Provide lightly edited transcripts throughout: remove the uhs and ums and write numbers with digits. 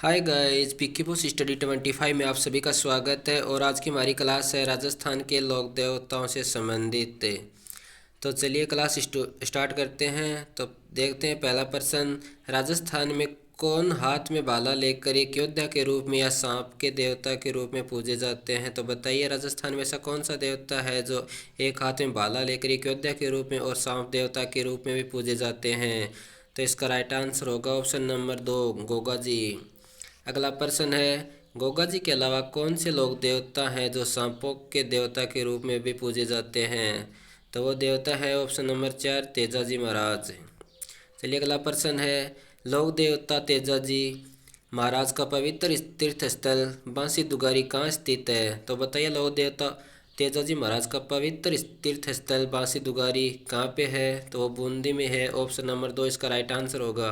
Hi guys, पिक्की post study 25 में आप सभी का स्वागत है। और आज की हमारी क्लास है राजस्थान के लोक देवताओं से संबंधित। तो चलिए क्लास स्टार्ट करते हैं। तो देखते हैं पहला प्रश्न, राजस्थान में कौन हाथ में भाला लेकर एक योद्धा के रूप में या सांप के देवता के रूप में पूजे जाते हैं। तो बताइए राजस्थान में ऐसा कौन सा देवता है जो एक हाथ में भाला लेकर एक योद्धा के रूप में और सांप देवता के रूप में भी पूजे जाते हैं। तो इसका राइट आंसर होगा ऑप्शन नंबर 2, गोगा जी। अगला प्रश्न है, गोगा जी के अलावा कौन से लोक देवता हैं जो सांपों के देवता के रूप में भी पूजे जाते हैं। तो वो देवता है ऑप्शन नंबर 4, तेजाजी महाराज। चलिए अगला प्रश्न है, लोक देवता तेजाजी महाराज का पवित्र तीर्थ स्थल बांसी दुगारी कहाँ स्थित है। तो बताइए लोक देवता तेजाजी महाराज का पवित्र तीर्थ स्थल बांसी दुगारी कहाँ पे है। तो वो बूंदी में है, ऑप्शन नंबर 2 इसका राइट आंसर होगा।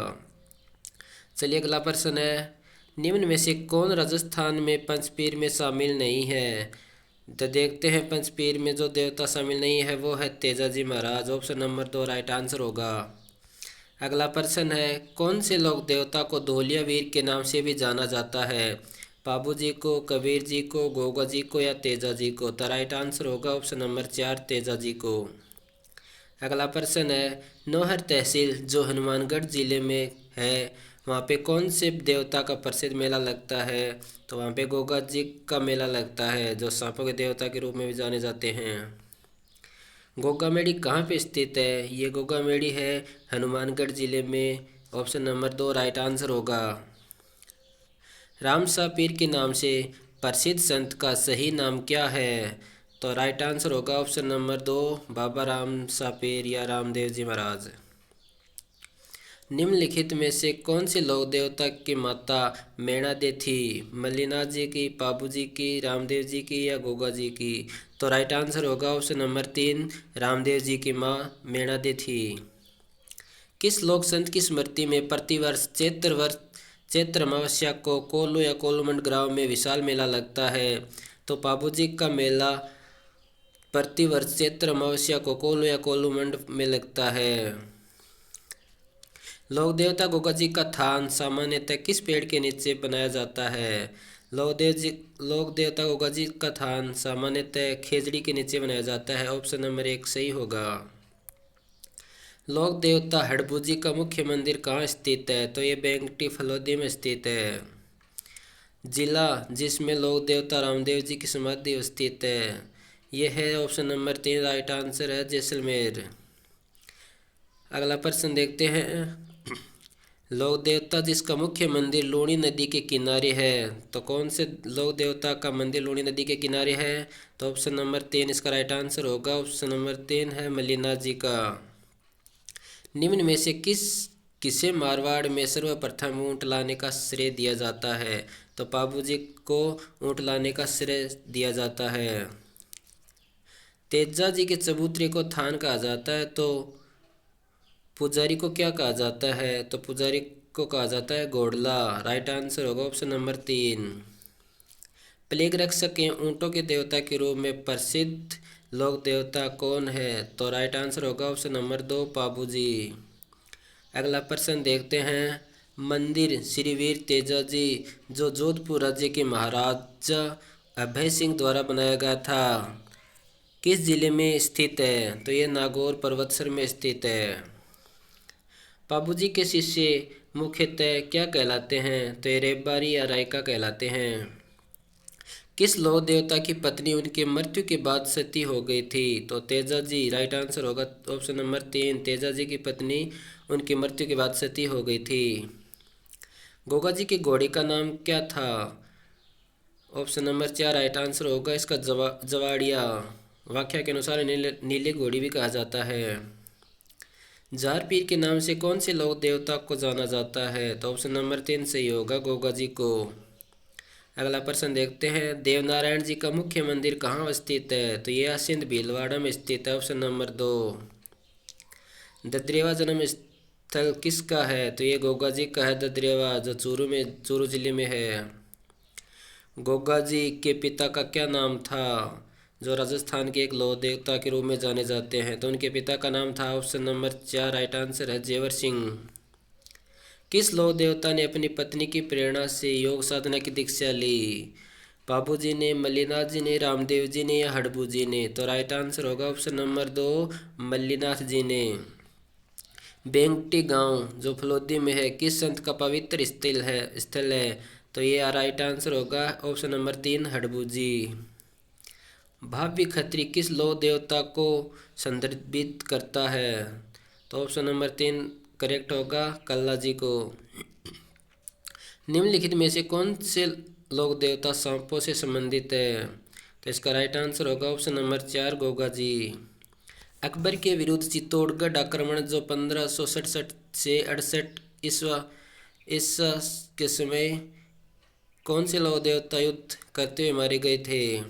चलिए अगला प्रश्न है, निम्न में से कौन राजस्थान में पंचपीर में शामिल नहीं है। तो देखते हैं पंचपीर में जो देवता शामिल नहीं है वो है तेजाजी महाराज, ऑप्शन नंबर 2 राइट आंसर होगा। अगला प्रश्न है, कौन से लोक देवता को धोलिया वीर के नाम से भी जाना जाता है। बाबू जी को, कबीर जी को, गोगा जी को या तेजा जी को। तो राइट आंसर होगा ऑप्शन नंबर 4, तेजा जी को। अगला प्रश्न है, नौहर तहसील जो हनुमानगढ़ जिले में है वहाँ पे कौन से देवता का प्रसिद्ध मेला लगता है। तो वहाँ पे गोगा जी का मेला लगता है जो सांपों के देवता के रूप में भी जाने जाते हैं। गोगा मेड़ी कहाँ पे स्थित है। ये गोगा मेड़ी है हनुमानगढ़ जिले में, ऑप्शन नंबर 2 राइट आंसर होगा। रामसा पीर के नाम से प्रसिद्ध संत का सही नाम क्या है। तो राइट आंसर होगा ऑप्शन नंबर 2, बाबा राम सा पीर या रामदेव जी महाराज। निम्नलिखित में से कौन सी लोक देवता की माता मैणा दे थी। मल्लीनाथ जी की, पाबू जी की, रामदेव जी की या गोगा जी की। तो राइट आंसर होगा ऑप्शन नंबर 3, रामदेव जी की माँ मैणा दे थी। किस लोक संत की स्मृति में प्रतिवर्ष चैत्र अमावस्या को कोल्लू या कोल्लूमंड गांव में विशाल मेला लगता है। तो पाबू जी का मेला प्रतिवर्ष चैत्र अमावस्या को कोल्लू या कोल्लूमंड में लगता है। लोक देवता गोगा जी का थान सामान्यतः किस पेड़ के नीचे बनाया जाता है। लोक देवता गोगा जी का थान सामान्यतः खेजड़ी के नीचे बनाया जाता है, ऑप्शन नंबर 1 सही होगा। लोक देवता हड़बू जी का मुख्य मंदिर कहाँ स्थित है। तो ये बेंगटी फलोदी में स्थित है। जिला जिसमें लोक देवता रामदेव जी की समाधि स्थित है, यह है ऑप्शन नंबर 3 राइट आंसर है, जैसलमेर। अगला प्रश्न देखते हैं, लोक देवता जिसका मुख्य मंदिर लूणी नदी के किनारे है। तो कौन से लोक देवता का मंदिर लूणी नदी के किनारे है। तो ऑप्शन नंबर 3 इसका राइट आंसर होगा, ऑप्शन नंबर 3 है मल्लीनाथ जी का। निम्न में से किसे मारवाड़ में सर्वप्रथम ऊँट लाने का श्रेय दिया जाता है। तो पाबू जी को ऊँट लाने का श्रेय दिया जाता है। तेजा जी के चबूतरे को थान कहा जाता है तो पुजारी को क्या कहा जाता है। तो पुजारी को कहा जाता है घोड़ला, राइट आंसर होगा ऑप्शन नंबर 3। प्लेग रक्षक एवं ऊँटों के देवता के रूप में प्रसिद्ध लोक देवता कौन है। तो राइट आंसर होगा ऑप्शन नंबर 2, पाबू जी। अगला प्रश्न देखते हैं, मंदिर श्री वीर तेजा जी जो जोधपुर राज्य के महाराजा अभय सिंह द्वारा बनाया गया था किस जिले में स्थित है। तो ये नागौर पर्वतसर में स्थित है। बाबूजी के शिष्य मुख्यतः क्या कहलाते हैं। तो ये रेबारी या रायका कहलाते हैं। किस लोक देवता की पत्नी उनके मृत्यु के बाद सती हो गई थी। तो तेजा जी, राइट आंसर होगा ऑप्शन नंबर 3, तेजा जी की पत्नी उनकी मृत्यु के बाद सती हो गई थी। गोगा जी के घोड़े का नाम क्या था। ऑप्शन नंबर 4 राइट आंसर होगा इसका जवाड़िया। व्याख्या के अनुसार नीले घोड़ी भी कहा जाता है। जार पीर के नाम से कौन से लोक देवता को जाना जाता है। तो ऑप्शन नंबर 3 सही होगा, गोगा जी को। अगला प्रश्न देखते हैं, देवनारायण जी का मुख्य मंदिर कहाँ स्थित है। तो यह सिंध भीलवाड़ा में स्थित है, ऑप्शन नंबर 2। ददरेवा जन्म स्थल किसका है। तो ये गोगा जी का है ददरेवा, जो चूरू जिले में है। गोगा जी के पिता का क्या नाम था, जो राजस्थान के एक लोक देवता के रूप में जाने जाते हैं। तो उनके पिता का नाम था ऑप्शन नंबर 4 राइट आंसर है, जेवर सिंह। किस लोक देवता ने अपनी पत्नी की प्रेरणा से योग साधना की दीक्षा ली? बाबूजी ने, मल्लीनाथ जी ने, रामदेव जी ने या हडबू जी ने? तो राइट आंसर होगा ऑप्शन नंबर 2, मल्लीनाथ जी ने। बेंगटी गांव जो फलोदी में है किस संत का पवित्र स्थल है? तो ये राइट आंसर होगा ऑप्शन नंबर 3, हडबू जी। भाव्य खत्री किस लोक देवता को संदर्भित करता है? तो ऑप्शन नंबर 3 करेक्ट होगा, कल्ला जी को। निम्नलिखित में से कौन से लोक देवता सांपों से संबंधित है? तो इसका राइट आंसर होगा ऑप्शन नंबर 4, गोगा जी। अकबर के विरुद्ध चित्तौड़गढ़ आक्रमण जो 1567 से 68 ईस्वा के समय कौन से लोक देवता युद्ध करते हुए मारे गए थे?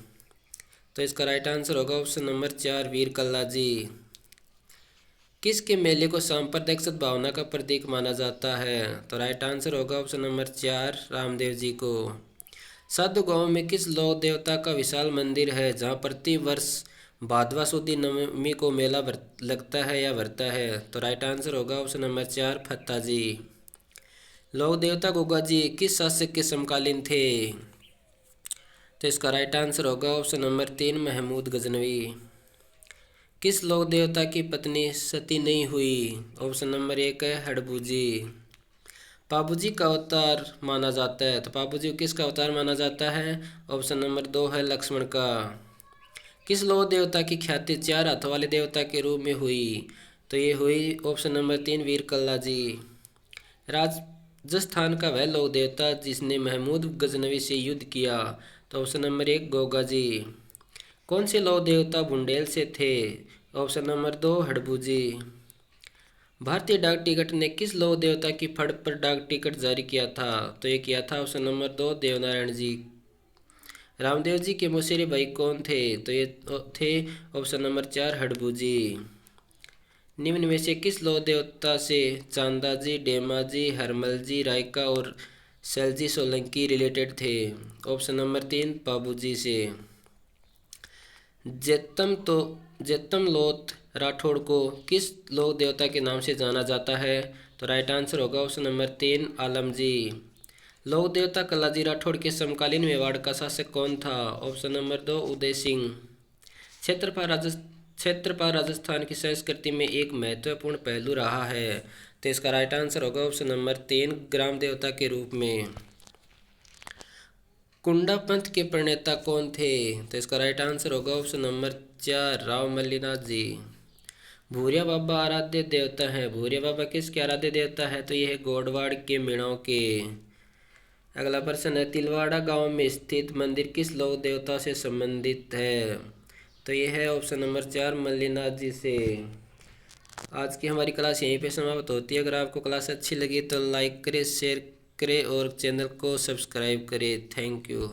तो इसका राइट आंसर होगा ऑप्शन नंबर 4, वीर कल्ला जी। किसके मेले को सांप्रदायिक सद्भावना का प्रतीक माना जाता है? तो राइट आंसर होगा ऑप्शन नंबर 4, रामदेव जी को। साधु गांव में किस लोक देवता का विशाल मंदिर है जहां प्रति वर्ष भादवा सुदी नवमी को मेला लगता है या भरता है? तो राइट आंसर होगा ऑप्शन नंबर 4, फत्ता जी। लोक देवता गोगा जी किस शासक के समकालीन थे? तो इसका राइट आंसर होगा ऑप्शन नंबर 3, महमूद गजनवी। किस लोक देवता की पत्नी सती नहीं हुई? ऑप्शन नंबर 1 है हडबू जी। पाबूजी का अवतार माना जाता है, तो पाबूजी किसका अवतार माना जाता है? ऑप्शन नंबर 2 है लक्ष्मण का। किस लोक देवता की ख्याति 4 हाथों वाले देवता के रूप में हुई? तो ये हुई ऑप्शन नंबर 3, वीर कल्ला जी। राजस्थान का वह लोक देवता जिसने महमूद गजनवी से युद्ध किया? तो ऑप्शन नंबर 1, गोगा जी। कौन से लोक देवता बुंदेल से थे? ऑप्शन नंबर 2, हडबू जी। भारतीय डाक टिकट ने किस लोक देवता की फड़ पर डाक टिकट जारी किया था? तो ये किया था ऑप्शन नंबर 2, देवनारायण जी। रामदेव जी के मौसेरे भाई कौन थे? तो ये थे ऑप्शन नंबर 4, हडबू जी। निम्न में से किस लोक देवता से चांदा जी, डेमा जी, हरमल जी, रायका और सैलजी सोलंकी रिलेटेड थे? ऑप्शन नंबर 3, पाबू जी से। जेतम लोथ राठौड़ को किस लोक देवता के नाम से जाना जाता है? तो राइट आंसर होगा ऑप्शन नंबर 3, आलम जी। लोक देवता कल्लाजी राठौड़ के समकालीन मेवाड़ का शासक कौन था? Option number 2, Uday Singh. क्षेत्रपाल राजस्थान की संस्कृति में एक महत्वपूर्ण पहलू रहा है, तो इसका राइट आंसर होगा ऑप्शन नंबर 3, ग्राम देवता के रूप में। कुंडा पंथ के प्रणेता कौन थे? तो इसका राइट आंसर होगा ऑप्शन नंबर 4, राव मल्लीनाथ जी। भूरिया बाबा आराध्य देवता है, भूरिया बाबा किसके आराध्य देवता है? तो यह है गोडवाड़ के मीणाओं के। अगला प्रश्न है, तिलवाड़ा गांव में स्थित मंदिर किस लोक देवता से संबंधित है? तो यह है ऑप्शन नंबर 4, मल्लीनाथ जी से। आज की हमारी क्लास यहीं पे समाप्त होती है। अगर आपको क्लास अच्छी लगी तो लाइक करें, शेयर करें और चैनल को सब्सक्राइब करें। Thank you.